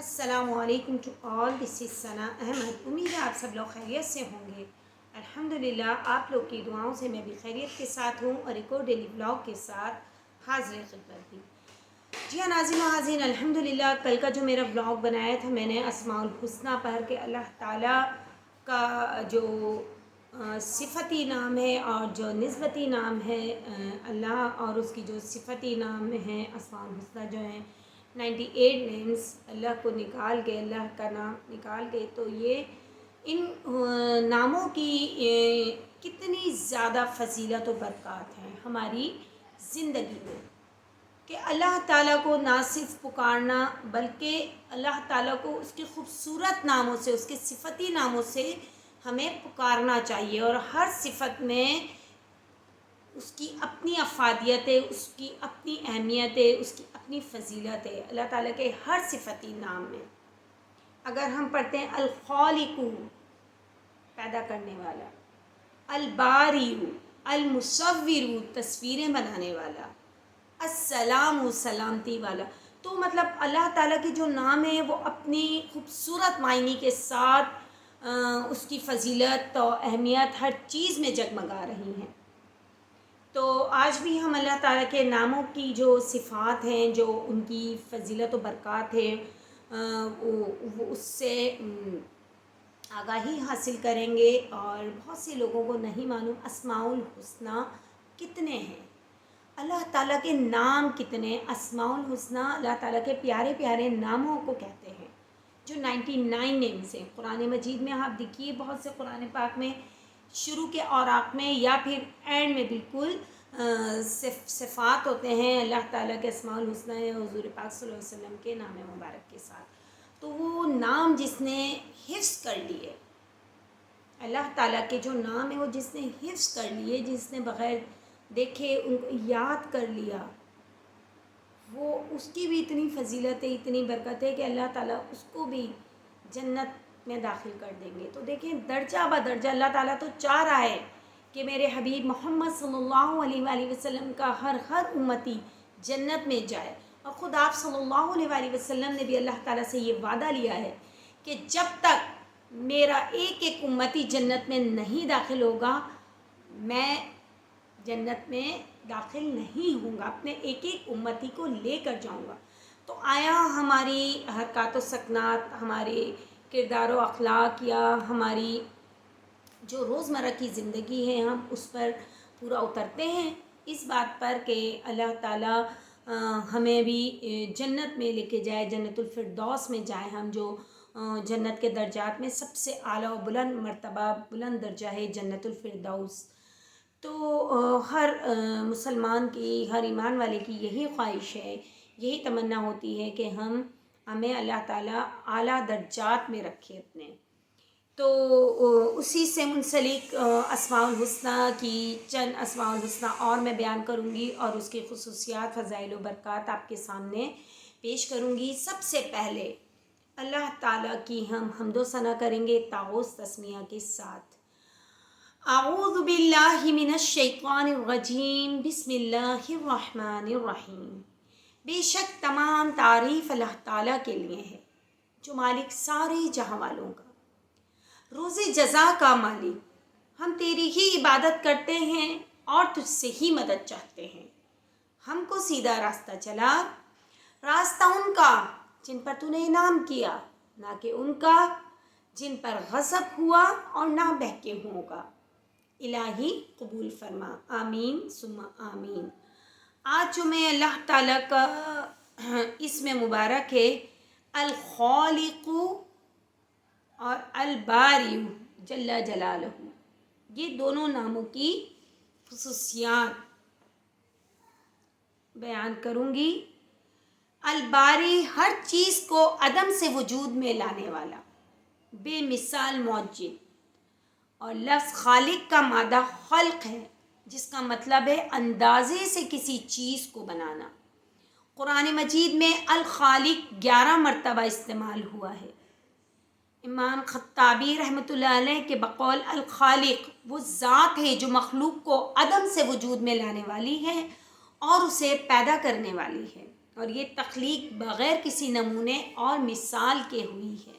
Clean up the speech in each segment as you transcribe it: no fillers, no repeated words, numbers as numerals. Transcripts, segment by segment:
السلام علیکم to all, دس از ثنا احمد۔ امید ہے آپ سب لوگ خیریت سے ہوں گے۔ الحمدللہ آپ لوگ کی دعاؤں سے میں بھی خیریت کے ساتھ ہوں اور ایک اور ڈیلی بلاگ کے ساتھ حاضر خدمت ہوں۔ جی ہاں ناظرین و حاضرین، الحمدللہ کل کا جو میرا بلاگ بنایا تھا میں نے اسماء الحسنہ پر کہ اللہ تعالیٰ کا جو صفتی نام ہے اور جو نسبتی نام ہے اللہ، اور اس کی جو صفتی نام ہیں اسماء الحسنہ جو ہیں 98 نیمز اللہ کو نکال کے، اللہ کا نام نکال کے، تو یہ ان ناموں کی کتنی زیادہ فضیلت و برکات ہیں ہماری زندگی میں، کہ اللہ تعالیٰ کو نہ صرف پکارنا بلکہ اللہ تعالیٰ کو اس کے خوبصورت ناموں سے، اس کے صفتی ناموں سے ہمیں پکارنا چاہیے، اور ہر صفت میں اس کی اپنی افادیت ہے، اس کی اپنی اہمیت ہے، اس کی اپنی فضیلت ہے۔ اللہ تعالیٰ کے ہر صفتی نام میں اگر ہم پڑھتے ہیں الخالق پیدا کرنے والا، الباری المصور تصویریں بنانے والا، السلام سلامتی والا، تو مطلب اللہ تعالیٰ کے جو نام ہیں وہ اپنی خوبصورت معنی کے ساتھ اس کی فضیلت اور اہمیت ہر چیز میں جگمگا رہی ہیں۔ تو آج بھی ہم اللہ تعالیٰ کے ناموں کی جو صفات ہیں، جو ان کی فضیلت و برکات ہیں، وہ اس سے آگاہی حاصل کریں گے۔ اور بہت سے لوگوں کو نہیں معلوم اسماء الحسنہ کتنے ہیں، اللہ تعالیٰ کے نام کتنے۔ اسماء الحسنہ اللہ تعالیٰ کے پیارے پیارے ناموں کو کہتے ہیں، جو 99 نیمز ہیں۔ قرآن مجید میں آپ دیکھیے بہت سے قرآن پاک میں شروع کے اوراق میں یا پھر اینڈ میں بالکل صفات ہوتے ہیں اللہ تعالیٰ کے اسماء الحسنہ حضور پاک صلی اللہ علیہ وسلم کے نام مبارک کے ساتھ۔ تو وہ نام جس نے حفظ کر لیے، اللہ تعالیٰ کے جو نام ہیں وہ جس نے حفظ کر لیے، جس نے بغیر دیکھے ان کو یاد کر لیا، وہ اس کی بھی اتنی فضیلت ہے، اتنی برکت ہے کہ اللہ تعالیٰ اس کو بھی جنت میں داخل کر دیں گے۔ تو دیکھیں درجہ بدرجہ اللہ تعالیٰ تو چاہ رہا ہے کہ میرے حبیب محمد صلی اللہ علیہ وآلہ وسلم کا ہر امتی جنت میں جائے، اور خود آپ صلی اللہ علیہ وآلہ وسلم نے بھی اللہ تعالیٰ سے یہ وعدہ لیا ہے کہ جب تک میرا ایک امتی جنت میں نہیں داخل ہوگا میں جنت میں داخل نہیں ہوں گا، اپنے ایک امتی کو لے کر جاؤں گا۔ تو آیا ہماری حرکات و سکنات، ہمارے کردار و اخلاق یا ہماری جو روزمرہ کی زندگی ہے، ہم اس پر پورا اترتے ہیں اس بات پر کہ اللہ تعالیٰ ہمیں بھی جنت میں لے کے جائے، جنت الفردوس میں جائے، ہم جو جنت کے درجات میں سب سے اعلیٰ و بلند مرتبہ، بلند درجہ ہے جنت الفردوس۔ تو ہر مسلمان کی، ہر ایمان والے کی یہی خواہش ہے، یہی تمنا ہوتی ہے کہ ہمیں اللہ تعالیٰ اعلیٰ درجات میں رکھے اپنے۔ تو اسی سے منسلک اسماء الحسنہ کی چند اسماء الحسنہ اور میں بیان کروں گی، اور اس کی خصوصیات، فضائل و برکات آپ کے سامنے پیش کروں گی۔ سب سے پہلے اللہ تعالیٰ کی ہم حمد و ثنا کریں گے تعوذ تسمیہ کے ساتھ۔ اعوذ باللہ من الشیطان الرجیم، بسم اللہ الرحمن الرحیم۔ بے شک تمام تعریف اللہ تعالیٰ کے لیے ہے، جو مالک سارے جہاں والوں کا، روز جزا کا مالک۔ ہم تیری ہی عبادت کرتے ہیں اور تجھ سے ہی مدد چاہتے ہیں۔ ہم کو سیدھا راستہ چلا، راستہ ان کا جن پر تو نے انعام کیا، نہ کہ ان کا جن پر غضب ہوا اور نہ بہکے ہوں کا۔ الہی قبول فرما، آمین ثم آمین۔ آج جو میں اللہ تعالیٰ کا اسم مبارک ہے الخالق اور الباری جل جلالہ، یہ دونوں ناموں کی خصوصیات بیان کروں گی۔ الباری ہر چیز کو عدم سے وجود میں لانے والا، بے مثال موجد، اور لفظ خالق کا مادہ خلق ہے، جس کا مطلب ہے اندازے سے کسی چیز کو بنانا۔ قرآن مجید میں الخالق 11 مرتبہ استعمال ہوا ہے۔ امام خطابی رحمۃ اللہ علیہ کے بقول الخالق وہ ذات ہے جو مخلوق کو عدم سے وجود میں لانے والی ہے اور اسے پیدا کرنے والی ہے، اور یہ تخلیق بغیر کسی نمونے اور مثال کے ہوئی ہے۔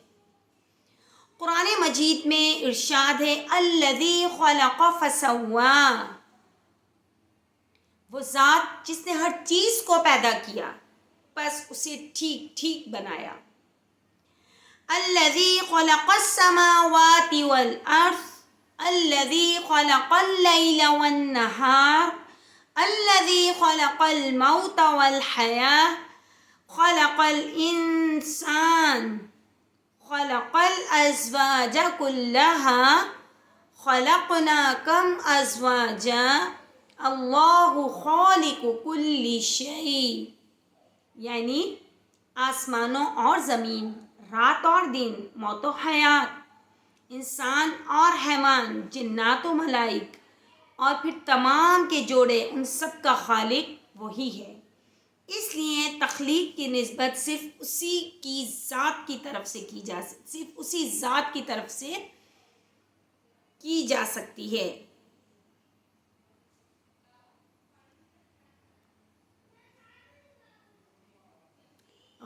قرآن مجید میں ارشاد ہے الذی خلق فسوا، وہ ذات جس نے ہر چیز کو پیدا کیا بس اسے ٹھیک ٹھیک بنایا۔ الذی خلق السماوات والارض الذی خلق اللیل والنہار الذی خلق الموت والحیاة خلق الانسان خلق الازواج كلها خلقناکم ازواجا اللہ خالق کل شیء، یعنی آسمانوں اور زمین، رات اور دن، موت و حیات، انسان اور حیوان، جنات و ملائک اور پھر تمام کے جوڑے، ان سب کا خالق وہی ہے۔ اس لیے تخلیق کی نسبت صرف اسی کی ذات کی طرف سے کی جا سکتی ہے۔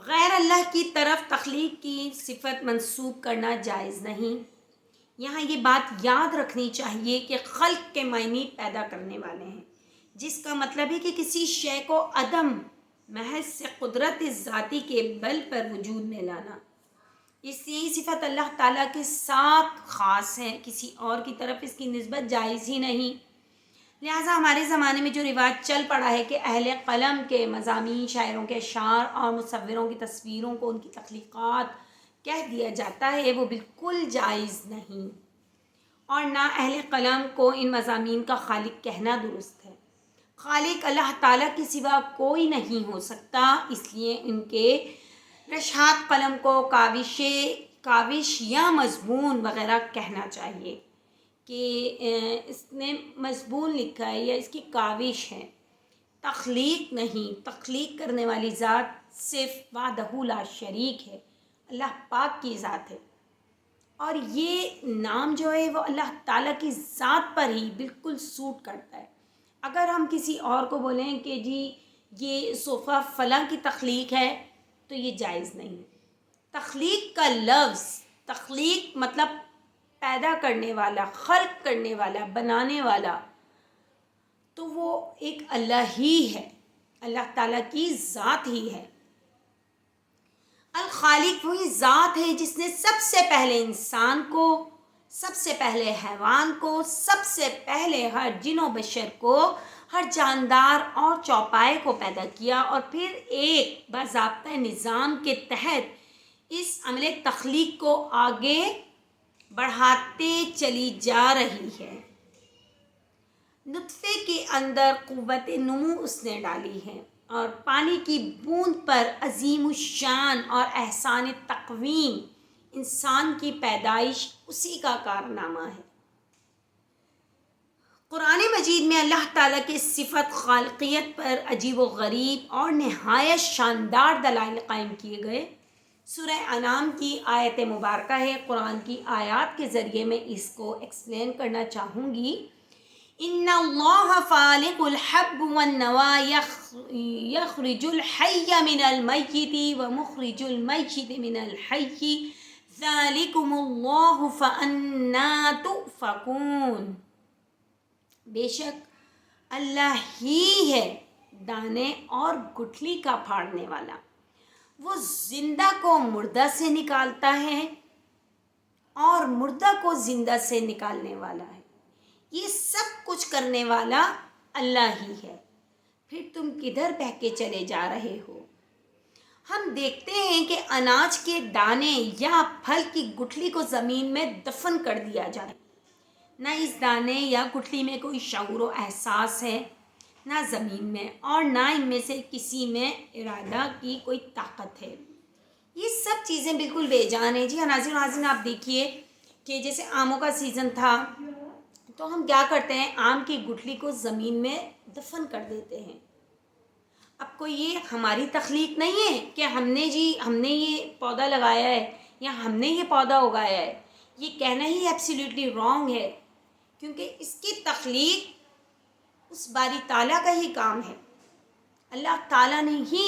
غیر اللہ کی طرف تخلیق کی صفت منسوب کرنا جائز نہیں۔ یہاں یہ بات یاد رکھنی چاہیے کہ خلق کے معنی پیدا کرنے والے ہیں، جس کا مطلب ہے کہ کسی شے کو عدم محض سے قدرت ذاتی کے بل پر وجود میں لانا۔ اس لیے یہ صفت اللہ تعالیٰ کے ساتھ خاص ہے، کسی اور کی طرف اس کی نسبت جائز ہی نہیں۔ لہٰذا ہمارے زمانے میں جو رواج چل پڑا ہے کہ اہل قلم کے مضامین، شاعروں کے اشعار اور مصوروں کی تصویروں کو ان کی تخلیقات کہہ دیا جاتا ہے، وہ بالکل جائز نہیں، اور نہ اہل قلم کو ان مضامین کا خالق کہنا درست ہے۔ خالق اللہ تعالیٰ کے سوا کوئی نہیں ہو سکتا، اس لیے ان کے رشحات قلم کو کاوش یا مضمون وغیرہ کہنا چاہیے کہ اس نے مضمون لکھا ہے یا اس کی کاوش ہے، تخلیق نہیں۔ تخلیق کرنے والی ذات صرف وحدہ لا شریک ہے، اللہ پاک کی ذات ہے، اور یہ نام جو ہے وہ اللہ تعالیٰ کی ذات پر ہی بالکل سوٹ کرتا ہے۔ اگر ہم کسی اور کو بولیں کہ جی یہ صوفہ فلاں کی تخلیق ہے تو یہ جائز نہیں۔ تخلیق کا لفظ، تخلیق مطلب پیدا کرنے والا، خلق کرنے والا، بنانے والا، تو وہ ایک اللہ ہی ہے، اللہ تعالیٰ کی ذات ہی ہے۔ الخالق وہی ذات ہے جس نے سب سے پہلے انسان کو، سب سے پہلے حیوان کو، سب سے پہلے ہر جن و بشر کو، ہر جاندار اور چوپائے کو پیدا کیا، اور پھر ایک باضابطہ نظام کے تحت اس عمل تخلیق کو آگے بڑھاتے چلی جا رہی ہے۔ نطفے کے اندر قوت نمو اس نے ڈالی ہے، اور پانی کی بوند پر عظیم الشان اور احسان تقویم انسان کی پیدائش اسی کا کارنامہ ہے۔ قرآن مجید میں اللہ تعالیٰ کے صفت خالقیت پر عجیب و غریب اور نہایت شاندار دلائل قائم کیے گئے۔ سورہ انعام کی آیت مبارکہ ہے، قرآن کی آیات کے ذریعے میں اس کو ایکسپلین کرنا چاہوں گی۔ ان اللہ فالق الحب والنوى یخرج الحی من المیت ومخرج المیت من الحی ذالکم اللہ فأنا تؤفکون۔ بے شک اللہ ہی ہے دانے اور گٹھلی کا پھاڑنے والا، وہ زندہ کو مردہ سے نکالتا ہے اور مردہ کو زندہ سے نکالنے والا ہے۔ یہ سب کچھ کرنے والا اللہ ہی ہے، پھر تم کدھر بہہ کے چلے جا رہے ہو؟ ہم دیکھتے ہیں کہ اناج کے دانے یا پھل کی گٹھلی کو زمین میں دفن کر دیا جاتا ہے۔ نہ اس دانے یا گٹھلی میں کوئی شعور و احساس ہے، نہ زمین میں، اور نہ ان میں سے کسی میں ارادہ کی کوئی طاقت ہے۔ یہ سب چیزیں بالکل بے جان ہیں۔ جی ناظرین و ناظرین، آپ دیکھیے کہ جیسے آموں کا سیزن تھا تو ہم کیا کرتے ہیں، آم کی گٹھلی کو زمین میں دفن کر دیتے ہیں۔ اب کوئی یہ ہماری تخلیق نہیں ہے کہ ہم نے یہ پودا لگایا ہے یا ہم نے یہ پودا اگایا ہے۔ یہ کہنا ہی ایبسلیوٹلی رانگ ہے، کیونکہ اس کی تخلیق اس باری تعالیٰ کا ہی کام ہے۔ اللہ تعالیٰ نے ہی